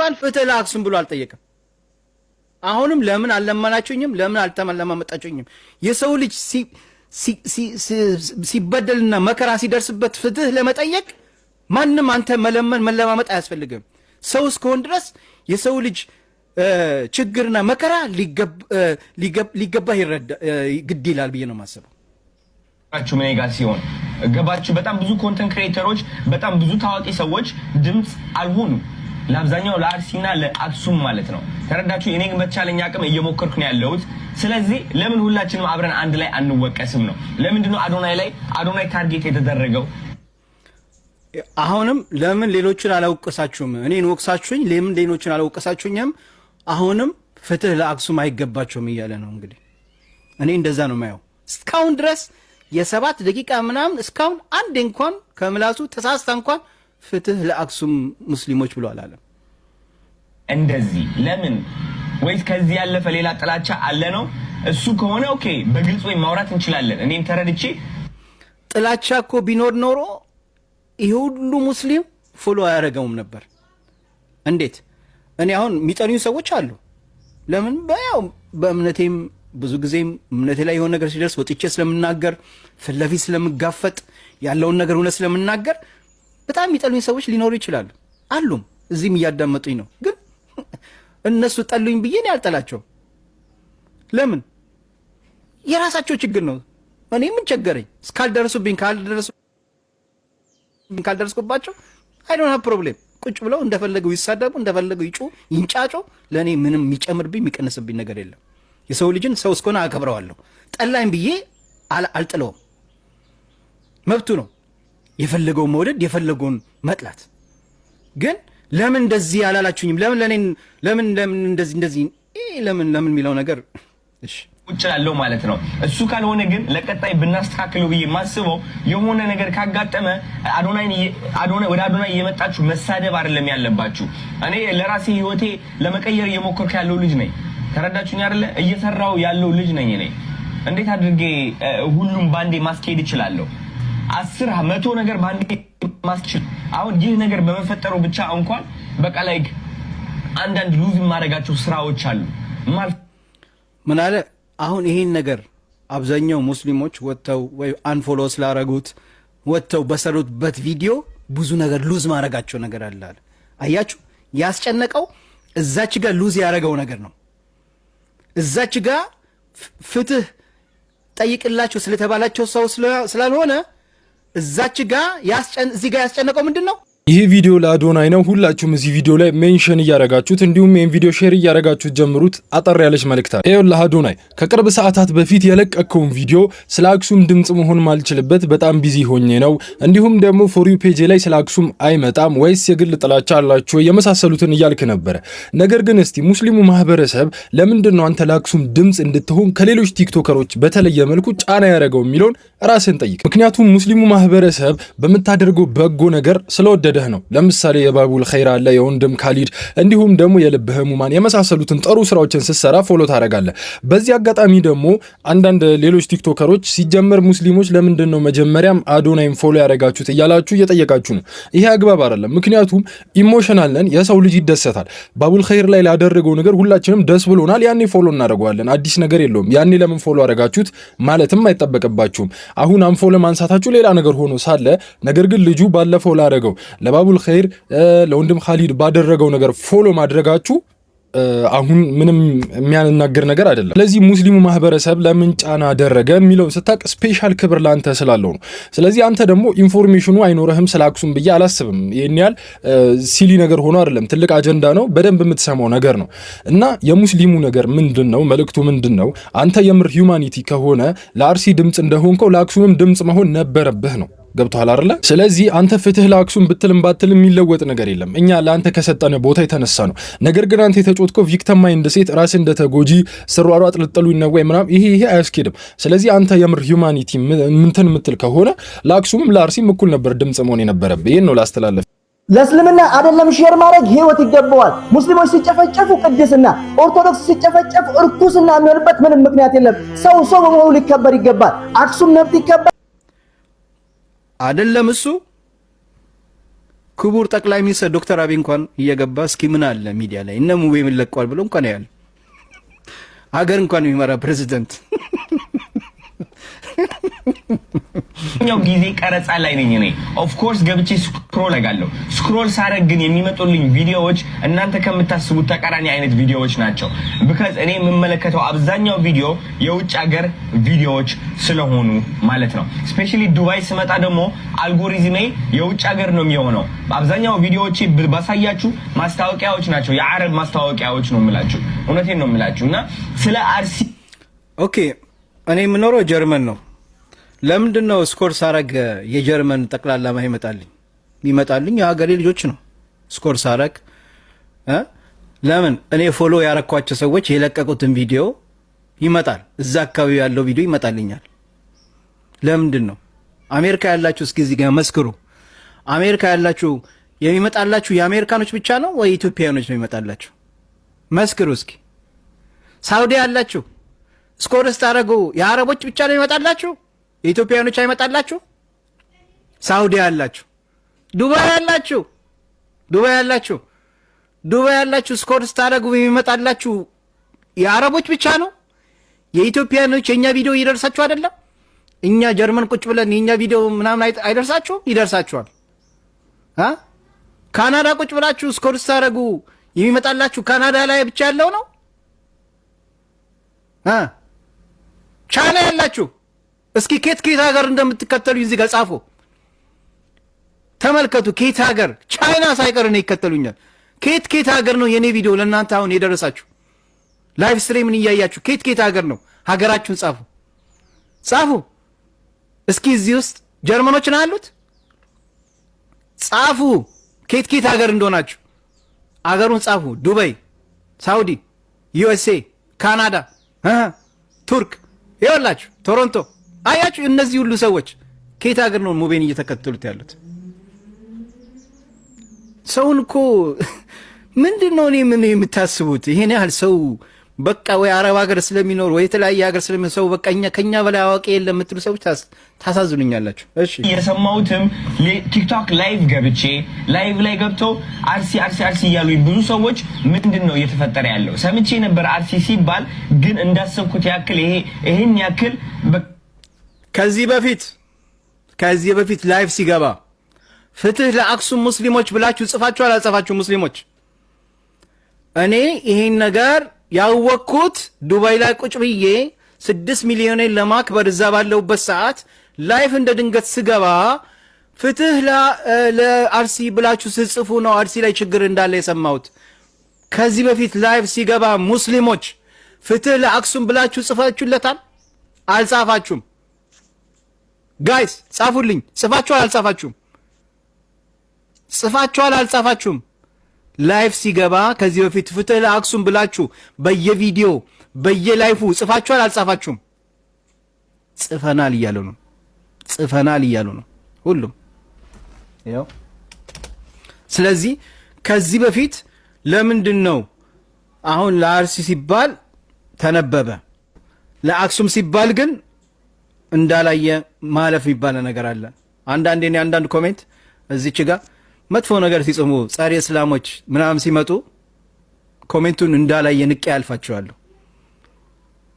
እንኳን ፍትህ ለአክሱም ብሎ አልጠየቀም። አሁንም ለምን አልለመናችሁኝም? ለምን አልተመለማመጣችሁኝም? የሰው ልጅ ሲበደልና መከራ ሲደርስበት ፍትህ ለመጠየቅ ማንም አንተ መለማመጥ አያስፈልግም። ሰው እስከሆን ድረስ የሰው ልጅ ችግርና መከራ ሊገባ ግድ ይላል ብዬ ነው የማስበው። ምን ጋር ሲሆን ገባችሁ? በጣም ብዙ ኮንተንት ክሬተሮች፣ በጣም ብዙ ታዋቂ ሰዎች ድምጽ አልሆኑ ለአብዛኛው ለአርሲና ለአክሱም ማለት ነው። ተረዳችሁ? እኔ ግን በተቻለኝ አቅም እየሞከርኩ ነው ያለሁት። ስለዚህ ለምን ሁላችንም አብረን አንድ ላይ አንወቀስም ነው? ለምንድነው አዶናይ ታርጌት የተደረገው? አሁንም ለምን ሌሎችን አላወቀሳችሁም? እኔን ወቅሳችሁኝ ለምን ሌሎችን አላወቀሳችሁኝም? አሁንም ፍትህ ለአክሱም አይገባቸውም እያለ ነው። እንግዲህ እኔ እንደዛ ነው ማየው። እስካሁን ድረስ የ7 ደቂቃ ምናምን እስካሁን አንድ እንኳን ከምላሱ ተሳስታ እንኳን ፍትህ ለአክሱም ሙስሊሞች ብሎ አላለም። እንደዚህ ለምን? ወይስ ከዚህ ያለፈ ሌላ ጥላቻ አለ ነው? እሱ ከሆነ ኦኬ በግልጽ ወይ ማውራት እንችላለን። እኔም ተረድቼ ጥላቻ እኮ ቢኖር ኖሮ ይሄ ሁሉ ሙስሊም ፎሎ አያደርገውም ነበር። እንዴት? እኔ አሁን የሚጠሉኝ ሰዎች አሉ። ለምን? በያው በእምነቴም ብዙ ጊዜም እምነቴ ላይ የሆነ ነገር ሲደርስ ወጥቼ ስለምናገር ፊት ለፊት ስለምጋፈጥ ያለውን ነገር እውነት ስለምናገር በጣም የሚጠሉኝ ሰዎች ሊኖሩ ይችላሉ። አሉም እዚህም እያዳመጡኝ ነው። ግን እነሱ ጠሉኝ ብዬ እኔ አልጠላቸውም። ለምን? የራሳቸው ችግር ነው። እኔ ምን ቸገረኝ? እስካልደረሱብኝ ካልደረስኩባቸው አይ ዶንት ሃቭ ፕሮብሌም። ቁጭ ብለው እንደፈለገው ይሳደቡ፣ እንደፈለገው ይጩ ይንጫጩ። ለእኔ ምንም የሚጨምርብኝ የሚቀንስብኝ ነገር የለም። የሰው ልጅን ሰው እስከሆነ አከብረዋለሁ። ጠላኝ ብዬ አልጥለውም። መብቱ ነው የፈለገውን መውደድ የፈለገውን መጥላት። ግን ለምን እንደዚህ አላላችሁኝም? ለምን እንደዚህ ለምን የሚለው ነገር እሺ ቁጭ ያለው ማለት ነው። እሱ ካልሆነ ግን ለቀጣይ ብናስተካክለው ብዬ ማስበው የሆነ ነገር ካጋጠመ ወደ አዶናይ እየመጣችሁ መሳደብ አይደለም ያለባችሁ። እኔ ለራሴ ህይወቴ ለመቀየር እየሞከርኩ ያለው ልጅ ነኝ። ተረዳችሁኝ አይደለ? እየሰራው ያለው ልጅ ነኝ እኔ። እንዴት አድርጌ ሁሉም ባንዴ ማስኬድ እችላለሁ? 10-100 ነገር ባንዴ ማስኬድ። አሁን ይህ ነገር በመፈጠሩ ብቻ እንኳን በቃ ላይክ አንዳንድ ሉዝ ማድረጋቸው ስራዎች አሉ። ምን አለ አሁን ይሄን ነገር አብዛኛው ሙስሊሞች ወጥተው ወይ አንፎሎ ስላረጉት ወጥተው በሰሩበት ቪዲዮ ብዙ ነገር ሉዝ ማድረጋቸው ነገር አለ። አያችሁ? ያስጨነቀው እዛች ጋር ሉዝ ያደረገው ነገር ነው። እዛች ጋር ፍትህ ጠይቅላችሁ ስለተባላቸው ሰው ስላልሆነ እዛች ጋር እዚህ ጋር ያስጨነቀው ምንድን ነው? ይሄ ቪዲዮ ለአዶናይ ነው። ሁላችሁም እዚህ ቪዲዮ ላይ ሜንሽን እያረጋችሁት እንዲሁም ይሄን ቪዲዮ ሼር እያረጋችሁት ጀምሩት። አጠር ያለች መልእክት አለ። ይኸውልህ አዶናይ ከቅርብ ሰዓታት በፊት የለቀቀውን ቪዲዮ ስለ አክሱም ድምጽ መሆን ማልችልበት በጣም ቢዚ ሆኜ ነው፣ እንዲሁም ደግሞ ፎር ዩ ፔጅ ላይ ስለ አክሱም አይመጣም ወይስ የግል ጥላቻ አላችሁ የመሳሰሉትን እያልክ ነበረ። ነገር ግን እስቲ ሙስሊሙ ማህበረሰብ ለምንድን ነው አንተ ለአክሱም ድምጽ እንድትሆን ከሌሎች ቲክቶከሮች በተለየ መልኩ ጫና ያደረገው የሚለውን ራስን ጠይቅ። ምክንያቱም ሙስሊሙ ማህበረሰብ በምታደርገው በጎ ነገር ስለወደደህ ነው። ለምሳሌ የባቡል ኸይር አለ፣ የወንድም ካሊድ እንዲሁም ደግሞ የልብ ህሙማን የመሳሰሉትን ጥሩ ስራዎችን ስትሰራ ፎሎ ታደርጋለህ። በዚህ አጋጣሚ ደግሞ አንዳንድ ሌሎች ቲክቶከሮች ሲጀመር ሙስሊሞች ለምንድን ነው መጀመሪያም አዶናይን ፎሎ ያደረጋችሁት እያላችሁ እየጠየቃችሁ ነው። ይሄ አግባብ አይደለም። ምክንያቱም ኢሞሽናል ነን፣ የሰው ልጅ ይደሰታል። ባቡል ኸይር ላይ ላደረገው ነገር ሁላችንም ደስ ብሎናል፣ ያኔ ፎሎ እናደርገዋለን። አዲስ ነገር የለውም። ያኔ ለምን ፎሎ አደረጋችሁት ማለትም አይጠበቅባችሁም። አሁን አንፎሎ ማንሳታችሁ ሌላ ነገር ሆኖ ሳለ ነገር ግን ልጁ ባለፈው ላደረገው ለባቡል ኸይር ለወንድም ካሊድ ባደረገው ነገር ፎሎ ማድረጋችሁ አሁን ምንም የሚያናገር ነገር አይደለም። ስለዚህ ሙስሊሙ ማህበረሰብ ለምን ጫና አደረገ የሚለውን ስታቅ ስፔሻል ክብር ላንተ ስላለው ነው። ስለዚህ አንተ ደግሞ ኢንፎርሜሽኑ አይኖርህም ስለ አክሱም ብዬ አላስብም። ይሄን ያህል ሲሊ ነገር ሆኖ አይደለም፣ ትልቅ አጀንዳ ነው፣ በደንብ የምትሰማው ነገር ነው። እና የሙስሊሙ ነገር ምንድነው? መልእክቱ ምንድነው? አንተ የምር ሂዩማኒቲ ከሆነ ለአርሲ ድምጽ እንደሆንከው ለአክሱምም ድምጽ መሆን ነበረብህ ነው። ገብቷል አይደለ? ስለዚህ አንተ ፍትህ ለአክሱም ብትልም ባትልም የሚለወጥ ነገር የለም። እኛ ለአንተ ከሰጠነ ቦታ የተነሳ ነው። ነገር ግን አንተ የተጮትከው ቪክቲም ማይንድ ሴት ራስ እንደተጎጂ ስሯሯ አጥልጥሉ ይነወይ ምናም ይሄ አያስኬድም። ስለዚህ አንተ የምር ሂዩማኒቲ ምንትን ምትል ከሆነ ለአክሱምም ለአርሲም እኩል ነበር ድምጽ መሆን የነበረብህ። ይሄን ነው ላስተላለፍ። ለእስልምና አይደለም ሼር ማድረግ ህይወት ይገባዋል። ሙስሊሞች ሲጨፈጨፉ ቅድስና፣ ኦርቶዶክስ ሲጨፈጨፉ እርኩስና የሚሆንበት ምንም ምክንያት የለም። ሰው በመሆኑ ሊከበር ይገባል። አክሱም ነብት ይከበር አይደለም እሱ ክቡር ጠቅላይ ሚኒስትር ዶክተር አብይ እንኳን እየገባ እስኪ ምን አለ ሚዲያ ላይ እነ ሙቤ ምን ለቀዋል ብሎ እንኳን ያያል ሀገር እንኳን የሚመራ ፕሬዚደንት ኛው ጊዜ ቀረጻ ላይ ነኝ እኔ ኦፍ ኮርስ ገብቼ ስክሮል አጋለሁ ስክሮል ሳረግ ግን የሚመጡልኝ ቪዲዮዎች እናንተ ከምታስቡት ተቃራኒ አይነት ቪዲዮዎች ናቸው because እኔ የምመለከተው አብዛኛው ቪዲዮ የውጭ ሀገር ቪዲዮዎች ስለሆኑ ማለት ነው ስፔሻሊ ዱባይ ስመጣ ደግሞ አልጎሪዝሜ የውጭ ሀገር ነው የሚሆነው አብዛኛው ቪዲዮዎች ባሳያችሁ ማስታወቂያዎች ናቸው የአረብ ማስታወቂያዎች ነው የምላችሁ እውነቴን ነው የምላችሁና ስለ አርሲ ኦኬ እኔ የምኖረው ጀርመን ነው ለምንድን ነው ስኮር ሳረግ የጀርመን ጠቅላላ ይመጣልኝ የሀገሬ ልጆች ነው ስኮር ሳረግ ለምን እኔ ፎሎ ያረኳቸው ሰዎች የለቀቁትን ቪዲዮ ይመጣል እዛ አካባቢ ያለው ቪዲዮ ይመጣልኛል ለምንድን ነው አሜሪካ ያላችሁ እስኪ እዚህ ጋር መስክሩ አሜሪካ ያላችሁ የሚመጣላችሁ የአሜሪካኖች ብቻ ነው ወይ ኢትዮጵያኖች ነው የሚመጣላችሁ መስክሩ እስኪ ሳውዲ ያላችሁ ስኮር ስታረጉ የአረቦች ብቻ ነው የሚመጣላችሁ የኢትዮጵያኖች አይመጣላችሁ ሳውዲ ያላችሁ ዱባይ ያላችሁ ስኮር ስታረጉ የሚመጣላችሁ የአረቦች ብቻ ነው የኢትዮጵያኖች የኛ ቪዲዮ ይደርሳችሁ አይደለም እኛ ጀርመን ቁጭ ብለን የኛ ቪዲዮ ምናምን አይደርሳችሁ ይደርሳችኋል ካናዳ ቁጭ ብላችሁ ስኮር ስታረጉ የሚመጣላችሁ ካናዳ ላይ ብቻ ያለው ነው ቻይና ያላችሁ እስኪ ኬት ሀገር እንደምትከተሉ እዚህ ጋር ጻፉ ተመልከቱ ኬት ሀገር ቻይና ሳይቀር ነው ይከተሉኛል ኬት ሀገር ነው የኔ ቪዲዮ ለእናንተ አሁን የደረሳችሁ ላይቭ ስትሪምን እያያችሁ ኬት ሀገር ነው ሀገራችሁን ጻፉ እስኪ እዚህ ውስጥ ጀርመኖች ነው ያሉት ጻፉ ኬት ሀገር እንደሆናችሁ አገሩን ጻፉ ዱባይ ሳውዲ ዩኤስኤ ካናዳ ቱርክ ይኸውላችሁ ቶሮንቶ አያችሁ እነዚህ ሁሉ ሰዎች ኬት ሀገር ነው ሙቤን እየተከተሉት ያሉት ሰውን እኮ ምንድነው እኔ ምን የምታስቡት ይሄን ያህል ሰው በቃ ወይ አረብ ሀገር ስለሚኖር ወይ የተለያየ ሀገር ስለሚኖር ሰው በቃ ከኛ በላይ አዋቂ የለም የምትሉ ሰዎች ታሳዝኑኛላችሁ እሺ የሰማሁትም ቲክቶክ ላይቭ ገብቼ ላይቭ ላይ ገብቶ አርሲ እያሉኝ ብዙ ሰዎች ምንድነው እየተፈጠረ ያለው ሰምቼ ነበር አርሲ ሲባል ግን እንዳሰብኩት ያክል ይሄን ያክል ከዚህ በፊት ላይቭ ሲገባ ፍትህ ለአክሱም ሙስሊሞች ብላችሁ ጽፋችሁ አላጻፋችሁ ሙስሊሞች እኔ ይሄን ነገር ያወቅኩት ዱባይ ላይ ቁጭ ብዬ 6 ሚሊዮን ለማክበር እዛ ባለውበት ሰዓት ላይፍ እንደ ድንገት ስገባ ፍትህ ለአርሲ ብላችሁ ስጽፉ ነው አርሲ ላይ ችግር እንዳለ የሰማሁት ከዚህ በፊት ላይቭ ሲገባ ሙስሊሞች ፍትህ ለአክሱም ብላችሁ ጽፋችሁለታል አልጻፋችሁም ጋይስ ጻፉልኝ ጽፋችኋል አልጻፋችሁም ላይፍ ሲገባ ከዚህ በፊት ፍትህ ለአክሱም ብላችሁ በየቪዲዮ በየላይፉ ጽፋችኋል አልጻፋችሁም ጽፈናል እያሉ ነው ሁሉም ያው ስለዚህ ከዚህ በፊት ለምንድን ነው አሁን ለአርሲ ሲባል ተነበበ ለአክሱም ሲባል ግን እንዳላየ ማለፍ ይባል ነገር አለ አንዳንድ ኮሜንት እዚች ጋር መጥፎ ነገር ሲጽሙ ጻሪ እስላሞች ምናም ሲመጡ ኮሜንቱን እንዳላየ ንቄ ያልፋቸዋለሁ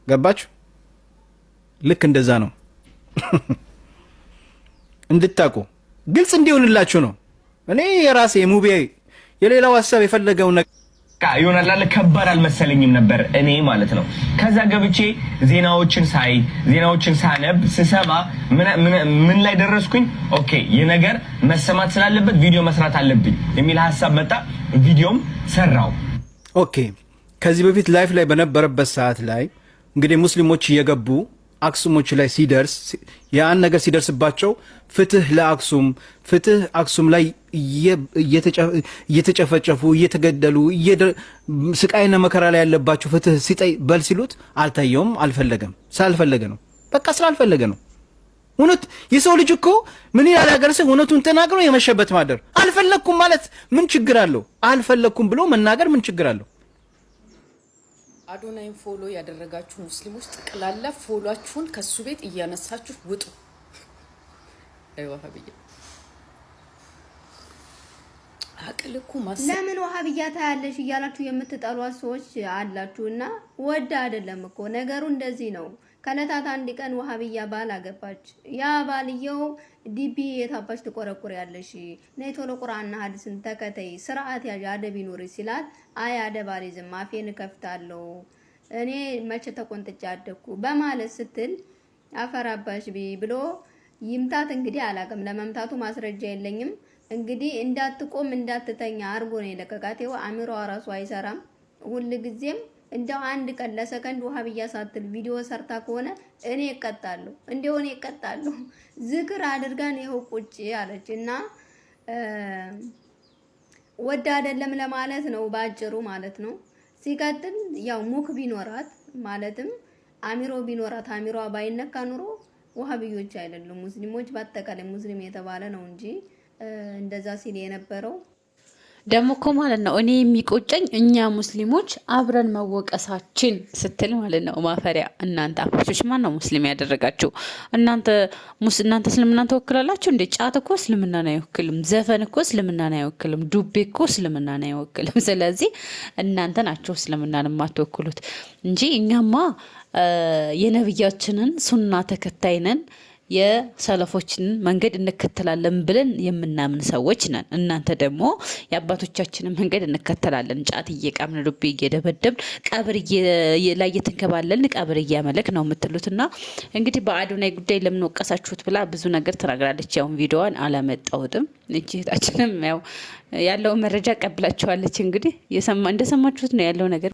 ገባችሁ ልክ እንደዛ ነው እንድታቁ ግልጽ እንዲሆንላችሁ ነው እኔ የራሴ ሙቤ የሌላው ሐሳብ የፈለገው ነገር ይሆናል አለ ከባድ አልመሰለኝም ነበር እኔ ማለት ነው ከዛ ገብቼ ዜናዎችን ሳነብ ስሰማ ምን ላይ ደረስኩኝ ኦኬ የነገር መሰማት ስላለበት ቪዲዮ መስራት አለብኝ የሚል ሐሳብ መጣ ቪዲዮም ሰራው ኦኬ ከዚህ በፊት ላይፍ ላይ በነበረበት ሰዓት ላይ እንግዲህ ሙስሊሞች እየገቡ አክሱሞች ላይ ሲደርስ ያን ነገር ሲደርስባቸው ፍትህ ለአክሱም ፍትህ አክሱም ላይ እየተጨፈጨፉ እየተገደሉ ስቃይና መከራ ላይ ያለባቸው ፍትህ ሲጠይ በል ሲሉት አልታየውም አልፈለገም ስላልፈለገ ነው በቃ ስላልፈለገ ነው እውነት የሰው ልጅ እኮ ምን ይላል ሀገር ሰው እውነቱን ተናግሮ የመሸበት ማደር አልፈለኩም ማለት ምን ችግር አለው አልፈለኩም ብሎ መናገር ምን ችግር አለው አዶናይን ፎሎ ያደረጋችሁ ሙስሊሞች ጠቅላላ ፎሎአችሁን ከሱ ቤት እያነሳችሁ ውጡ አይዋ ሀብዬ አቅልኩ ማሰብ ለምን ወሃብያ ታያለሽ እያላችሁ የምትጠሏት ሰዎች አላችሁና ወዳ አይደለም እኮ ነገሩ እንደዚህ ነው። ከለታት አንድ ቀን ወሃብያ ባል አገባች። ያ ባልየው ዲቢ የታባች ተቆረቁር ያለሽ ነይ ቶሎ ቁርአንና ሐዲስን ተከተይ ስርዓት ያዥ አደብ ይኑር ሲላት አይ አደብ አልይዝም አፌን ከፍታለሁ እኔ መቼ ተቆንጥጫ አደኩ በማለት ስትል አፈራባሽ ብሎ ይምታት። እንግዲህ አላቅም ለመምታቱ ማስረጃ የለኝም። እንግዲህ እንዳትቆም እንዳትተኛ አርጎ ነው የለቀቃቴው። አሚሮ ራሱ አይሰራም ሁሉ ጊዜም እንደው አንድ ቀን ለሰከንድ ወሃብያ ሳትል ቪዲዮ ሰርታ ከሆነ እኔ እቀጣለሁ እንደው እኔ እቀጣለሁ ዝክር አድርጋን ይሄው ቁጭ አለችና ወደ አይደለም ለማለት ነው ባጭሩ ማለት ነው። ሲቀጥል ያው ሙክ ቢኖራት ማለትም አሚሮ ቢኖራት አሚሮ ባይነካ ኑሮ ወሃብዮች አይደሉም ሙስሊሞች በአጠቃላይ ሙስሊም የተባለ ነው እንጂ እንደዛ ሲል የነበረው ደግሞ እኮ ማለት ነው እኔ የሚቆጨኝ እኛ ሙስሊሞች አብረን መወቀሳችን ስትል ማለት ነው። ማፈሪያ እናንተ አፍሮች ማን ነው ሙስሊም ያደረጋችሁ? እናንተ እስልምናን ተወክላላችሁ እንዴ? ጫት እኮ እስልምናን አይወክልም። ዘፈን እኮ እስልምናን አይወክልም። ዱቤ እኮ እስልምናን አይወክልም። ስለዚህ እናንተ ናችሁ እስልምናን የማትወክሉት እንጂ እኛማ የነብያችንን ሱና ተከታይ ነን የሰለፎችን መንገድ እንከተላለን ብለን የምናምን ሰዎች ነን። እናንተ ደግሞ የአባቶቻችንን መንገድ እንከተላለን ጫት እየቃምን ዱቤ እየደበደብን ቀብር ላይ እየተንከባለልን ቀብር እያመለክ ነው የምትሉትና እንግዲህ በአዶናይ ጉዳይ ለምን ወቀሳችሁት ብላ ብዙ ነገር ተናግራለች። ያው ቪዲዮዋን አላመጣሁትም። እህታችንም ያው ያለው መረጃ ቀብላችኋለች። እንግዲህ እንደሰማችሁት ነው ያለው ነገር።